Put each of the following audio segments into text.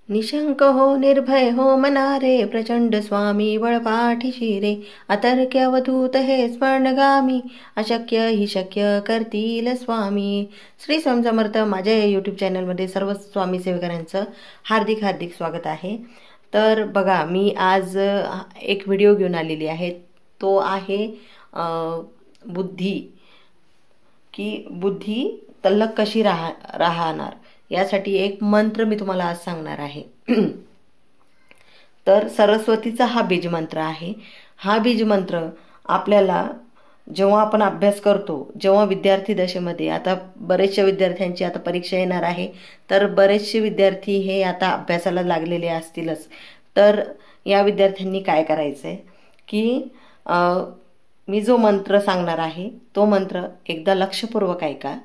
निशंक हो निर्भय हो मनारे, प्रचंड स्वामी बळपाठीशी रे. अतर्क्य अवधूत हे स्मरणगामी, अशक्य ही शक्य करतील स्वामी. श्री स्वामी समर्थ. माझ्या यूट्यूब चॅनलमध्ये सर्व स्वामी सेवकांचं हार्दिक हार्दिक स्वागत आहे. तर बघा, मी आज एक व्हिडिओ घेऊन आलेली आहे. तो आहे बुद्धी, की बुद्धी तल्लख कशी राहणार यासाठी एक मंत्र मी तुम्हाला आज सांगणार आहे. तर सरस्वतीचा हा बीज मंत्र आहे. हा बीज मंत्र आपल्याला जेव्हा आपण अभ्यास करतो, जेव्हा विद्यार्थी दशेमध्ये, आता बरेचशा विद्यार्थ्यांची आता परीक्षा येणार आहे, तर बरेचसे विद्यार्थी हे आता अभ्यासाला लागलेले असतीलच. तर या विद्यार्थ्यांनी काय करायचं आहे की मी जो मंत्र सांगणार आहे तो मंत्र एकदा लक्षपूर्वक ऐका.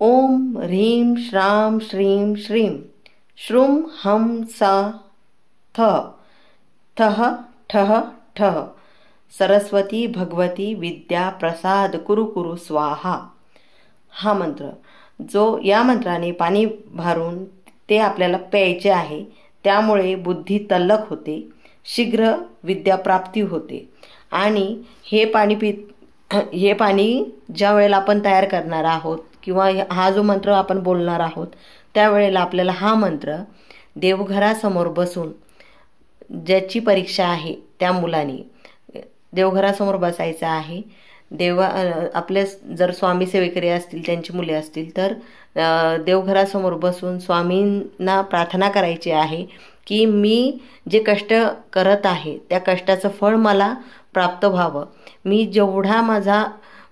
ओम ह्रीं श्रां श्रीं श्रीं श्रूं हं सा थ थः ठः ठः सरस्वती भगवती विद्या प्रसाद कुरु कुरु स्वाहा. हा मंत्र, जो या मंत्राने पाणी भरून ते आपल्याला प्यायचे आहे, त्यामुळे बुद्धी तल्लख होते, शीघ्र विद्याप्राप्ती होते. आणि हे पाणी ज्या वेळेला आपण तयार करणार आहोत किंवा हा जो मंत्र आपण बोलणार आहोत, त्यावेळेला आपल्याला हा मंत्र देवघरासमोर बसून, ज्याची परीक्षा आहे त्या मुलाने देवघरासमोर बसायचं आहे. आपले जर स्वामी सेवेकरी असतील, त्यांची मुले असतील, तर देवघरासमोर बसून स्वामींना प्रार्थना करायची आहे की मी जे कष्ट करत आहे त्या कष्टाचं फळ मला प्राप्त व्हावं. मी जेवढा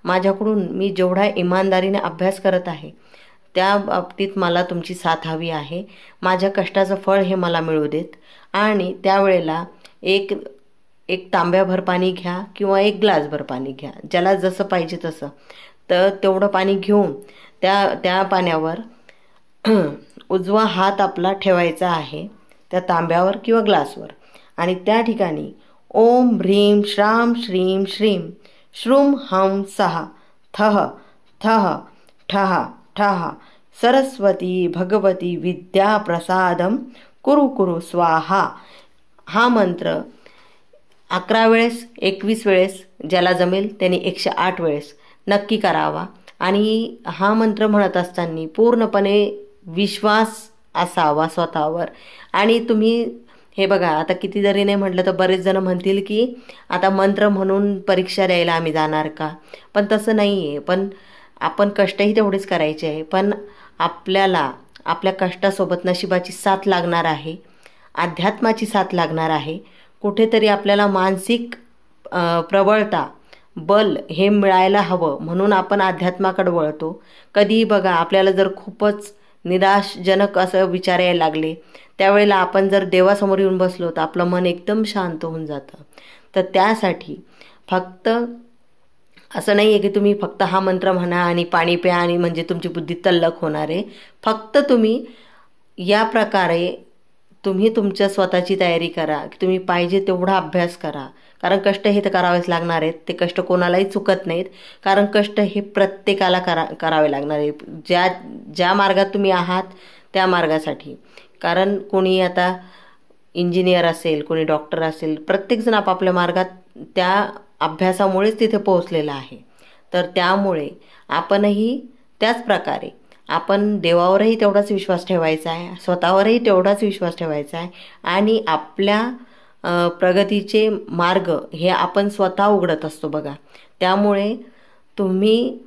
माझ्याकडून मी जेवढा इमानदारीने अभ्यास करत आहे, त्या बाबतीत मला तुमची साथ हवी आहे. माझ्या कष्टाचं फळ हे मला मिळू देत. आणि त्यावेळेला एक तांब्याभर पाणी घ्या किंवा एक ग्लासभर पाणी घ्या, ज्याला जसं पाहिजे तसं. तर तेवढं पाणी घेऊन त्या पाण्यावर उजवा हात आपला ठेवायचा आहे, त्या तांब्यावर किंवा ग्लासवर. आणि त्या ठिकाणी ओम ह्रीं श्रां श्रीं श्रीं श्रूं हं सः थः थः ठः ठः सरस्वती भगवती विद्या प्रसादम कुरु कुरु स्वाहा. हा मंत्र 11 वेळेस, 21 वेळेस, ज्याला जमेल त्यांनी 108 वेळेस नक्की करावा. आणि हा मंत्र म्हणत असताना पूर्णपणे विश्वास असावा स्वतःवर. आणि तुम्ही हे बघा, आता किती जरी नाही म्हटलं तर बरेच जण म्हणतील की आता मंत्र म्हणून परीक्षा द्यायला आम्ही जाणार का. पण तसं नाही आहे. पण आपण कष्टही तेवढेच करायचे आहे. पण आपल्याला आपल्या कष्टासोबत नशिबाची साथ लागणार आहे, अध्यात्माची साथ लागणार आहे. कुठेतरी आपल्याला मानसिक प्रबळता, बल हे मिळायला हवं, म्हणून आपण अध्यात्माकडे वळतो. कधीही बघा, आपल्याला जर खूपच निराशजनक असं विचार यायला लागले, त्यावेळेला आपण जर देवासमोर येऊन बसलो तर आपलं मन एकदम शांत होऊन जातं. तर त्यासाठी फक्त असं नाही आहे की तुम्ही फक्त हा मंत्र म्हणा आणि पाणी प्या आणि म्हणजे तुमची बुद्धी तल्लख होणार आहे. फक्त तुम्ही या प्रकारे तुमच्या स्वतःची तयारी करा की तुम्ही पाहिजे तेवढा अभ्यास करा. कारण कष्ट हे तर करावेच लागणार आहेत. ते कष्ट कोणालाही चुकत नाहीत, कारण कष्ट हे प्रत्येकाला करावे लागणार आहे, ज्या मार्गात तुम्ही आहात त्या मार्गासाठी. कारण कोणी आता इंजिनियर असेल, कोणी डॉक्टर असेल, प्रत्येकजण आपापल्या मार्गात त्या अभ्यासामुळेच तिथे पोहोचलेला आहे. तर त्यामुळे आपणही त्याच प्रकारे आपण देवावरही तेवढाच विश्वास ठेवायचा आहे, स्वतःवरही तेवढाच विश्वास ठेवायचा आहे. आणि आपल्या प्रगतीचे मार्ग हे आपण स्वतः उघडत असतो बघा. त्यामुळे तुम्ही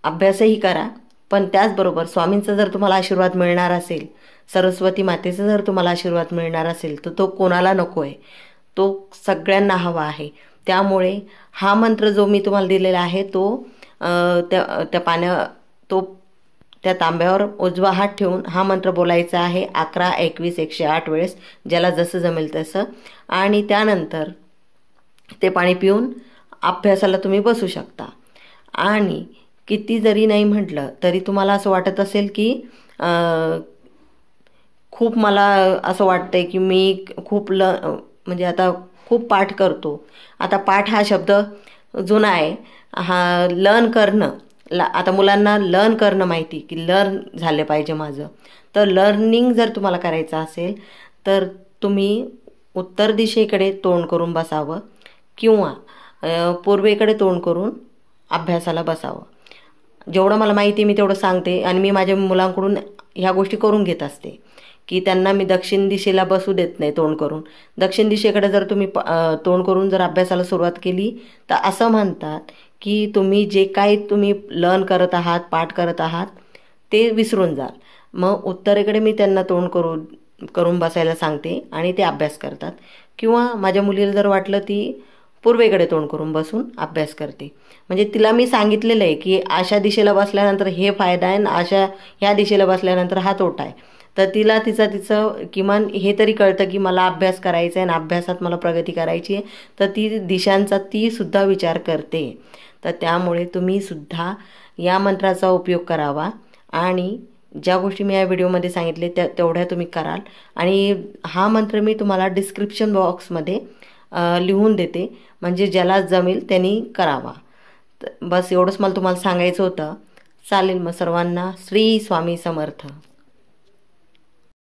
अभ्यासही करा, पण त्याचबरोबर स्वामींचा जर तुम्हाला आशीर्वाद मिळणार असेल, सरस्वती मातेचा जर तुम्हाला आशीर्वाद मिळणार असेल, तर तो कोणाला नको आहे, तो सगळ्यांना हवा आहे. त्यामुळे हा मंत्र जो मी तुम्हाला दिलेला आहे तो त्या तांब्यावर उजवा हात ठेवून हा मंत्र बोलायचा आहे 11, 21, 108 वेळेस, ज्याला जसं जमेल तसं. आणि त्यानंतर ते पाणी पिऊन अभ्यासाला तुम्ही बसू शकता. आणि किती जरी नाही म्हटलं तरी तुम्हाला असं वाटत असेल की खूप मला असं वाटतंय की मी खूप म्हणजे आता खूप पाठ करतो. आता पाठ हा शब्द जुना आहे. हा लर्न आता मुलांना लर्न करणं माहिती की लर्न झालं पाहिजे माझं, तर लर्निंग जर तुम्हाला करायचं असेल तर तुम्ही उत्तर दिशेकडे तोंड करून बसावं किंवा पूर्वेकडे तोंड करून अभ्यासाला बसावं. जेवढं मला माहिती मी तेवढं सांगते आणि मी माझ्या मुलांकडून ह्या गोष्टी करून घेत असते की त्यांना मी दक्षिण दिशेला बसू देत नाही तोंड करून. दक्षिण दिशेकडे जर तुम्ही तोंड करून जर अभ्यासाला सुरुवात केली तर असं म्हणतात की तुम्ही जे काही तुम्ही लर्न करत आहात, पाठ करत आहात ते विसरून जाल. मग उत्तरेकडे मी त्यांना तोंड करून बसायला सांगते आणि ते अभ्यास करतात. किंवा माझ्या मुलीला जर वाटलं ती पूर्वेकडे तोंड करून बसून अभ्यास करते. म्हणजे तिला मी सांगितलेलं आहे की अशा दिशेला बसल्यानंतर हे फायदा आहे आणि ह्या दिशेला बसल्यानंतर हा तोटा आहे. तर तिला तिचं किमान हे तरी कळतं की मला अभ्यास करायचा आहे आणि अभ्यासात मला प्रगती करायची आहे, तर ती दिशांचा ती सुद्धा विचार करते. तर त्यामुळे तुम्ही सुद्धा या मंत्राचा उपयोग करावा आणि ज्या गोष्टी मी या व्हिडिओमध्ये सांगितले तेवढ्या तुम्ही कराल. आणि हा मंत्र मी तुम्हाला डिस्क्रिप्शन बॉक्समध्ये लिहून देते, म्हणजे ज्याला जमेल त्यांनी करावा. बस एवढंच मला तुम्हाला सांगायचं होतं. चालेल, मग सर्वांना श्री स्वामी समर्थ.